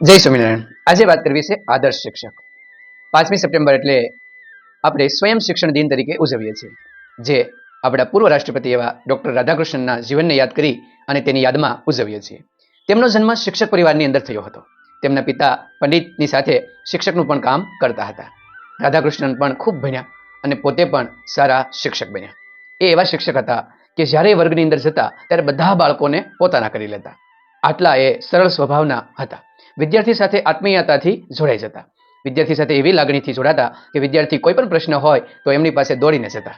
જય સ્વામિનારાયણ. આજે વાત કરવી છે આદર્શ શિક્ષક. 5મી સપ્ટેમ્બર એટલે આપણે સ્વયં શિક્ષણ દિન તરીકે ઉજવીએ છીએ, જે આપણા પૂર્વ રાષ્ટ્રપતિ એવા ડોક્ટર રાધાકૃષ્ણનના જીવનને યાદ કરી અને તેની યાદમાં ઉજવીએ છીએ. તેમનો જન્મ શિક્ષક પરિવારની અંદર થયો હતો. તેમના પિતા પંડિતની સાથે શિક્ષકનું પણ કામ કરતા હતા. રાધાકૃષ્ણન પણ ખૂબ ભણ્યા અને પોતે પણ સારા શિક્ષક બન્યા. એ એવા શિક્ષક હતા કે જ્યારે વર્ગની અંદર જતા ત્યારે બધા બાળકોને પોતાના કરી લેતા. આટલા એ સરળ સ્વભાવના હતા. વિદ્યાર્થી સાથે આત્મીયતાથી જોડાઈ જતા. વિદ્યાર્થી સાથે એવી લાગણીથી જોડાતા કે વિદ્યાર્થી કોઈ પણ પ્રશ્ન હોય તો એમની પાસે દોડીને જતા.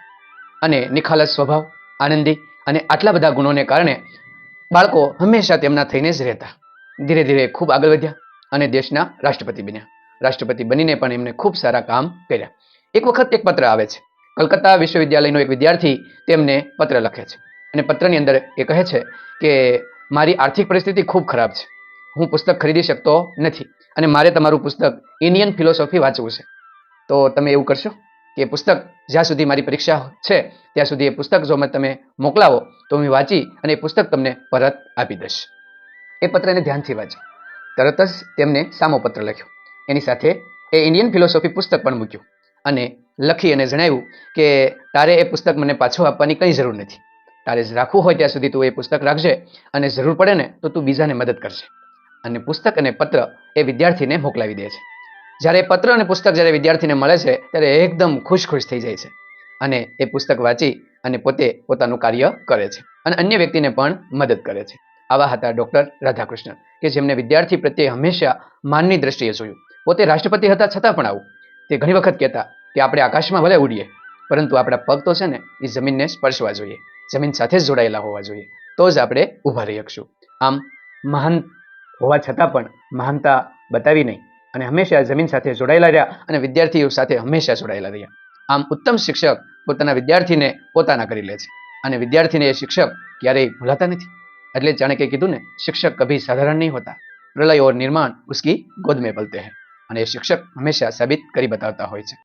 અને નિખાલસ સ્વભાવ, આનંદી અને આટલા બધા ગુણોને કારણે બાળકો હંમેશા તેમના થઈને જ રહેતા. ધીરે ધીરે ખૂબ આગળ વધ્યા અને દેશના રાષ્ટ્રપતિ બન્યા. રાષ્ટ્રપતિ બનીને પણ એમને ખૂબ સારા કામ કર્યા. એક વખત એક પત્ર આવે છે. કલકત્તા વિશ્વવિદ્યાલયનો એક વિદ્યાર્થી તેમને પત્ર લખે છે અને પત્રની અંદર એ કહે છે કે મારી આર્થિક પરિસ્થિતિ ખૂબ ખરાબ છે. હું પુસ્તક ખરીદી શકતો નથી અને મારે તમારું પુસ્તક ઇન્ડિયન ફિલોસોફી વાંચવું છે. તો તમે એવું કરશો કે પુસ્તક જ્યાં સુધી મારી પરીક્ષા છે ત્યાં સુધી એ પુસ્તક જો તમે મોકલાવો તો હું વાંચી અને એ પુસ્તક તમને પરત આપી દઈશ. એ પત્રને ધ્યાનથી વાંચ્યો. તરત જ તેમને સામો પત્ર લખ્યો. એની સાથે એ ઇન્ડિયન ફિલોસોફી પુસ્તક પણ મૂક્યું અને લખી અને જણાવ્યું કે તારે એ પુસ્તક મને પાછું આપવાની કંઈ જરૂર નથી. તારે રાખવું હોય ત્યાં સુધી તું એ પુસ્તક રાખજે અને જરૂર પડે ને તો તું બીજાને મદદ કરશે. અને પુસ્તક અને પત્ર એ વિદ્યાર્થીને મોકલાવી દે છે. જ્યારે પત્ર અને પુસ્તક જ્યારે વિદ્યાર્થીને મળે છે ત્યારે એકદમ ખુશ થઈ જાય છે અને એ પુસ્તક વાંચી અને પોતે પોતાનું કાર્ય કરે છે અને અન્ય વ્યક્તિને પણ મદદ કરે છે. આવા હતા ડોક્ટર રાધાકૃષ્ણન, કે જેમને વિદ્યાર્થી પ્રત્યે હંમેશા માનની દ્રષ્ટિએ જોયું. પોતે રાષ્ટ્રપતિ હતા છતાં પણ આવું તે ઘણી વખત કહેતા કે આપણે આકાશમાં ભલે ઉડીએ પરંતુ આપણા પગ તો છે ને એ જમીનને સ્પર્શવા જોઈએ, જમીન સાથે જ જોડાયેલા હોવા જોઈએ, તો જ આપણે ઊભા રહી શકશું. આમ મહાન હોવા છતાં પણ મહાનતા બતાવી નહીં અને હંમેશા જમીન સાથે જોડાયેલા રહ્યા અને વિદ્યાર્થીઓ સાથે હંમેશા જોડાયેલા રહ્યા. આમ ઉત્તમ શિક્ષક પોતાના વિદ્યાર્થીને પોતાના કરી લે છે અને વિદ્યાર્થીને એ શિક્ષક ક્યારેય ભૂલાતા નથી. એટલે ચાણક્યે કીધું ને, શિક્ષક કભી સાધારણ નહીં હોતા, પ્રલય ઓર નિર્માણ ઉસકી ગોદ મેં પલતે હૈ. અને એ શિક્ષક હંમેશા સાબિત કરી બતાવતા હોય છે.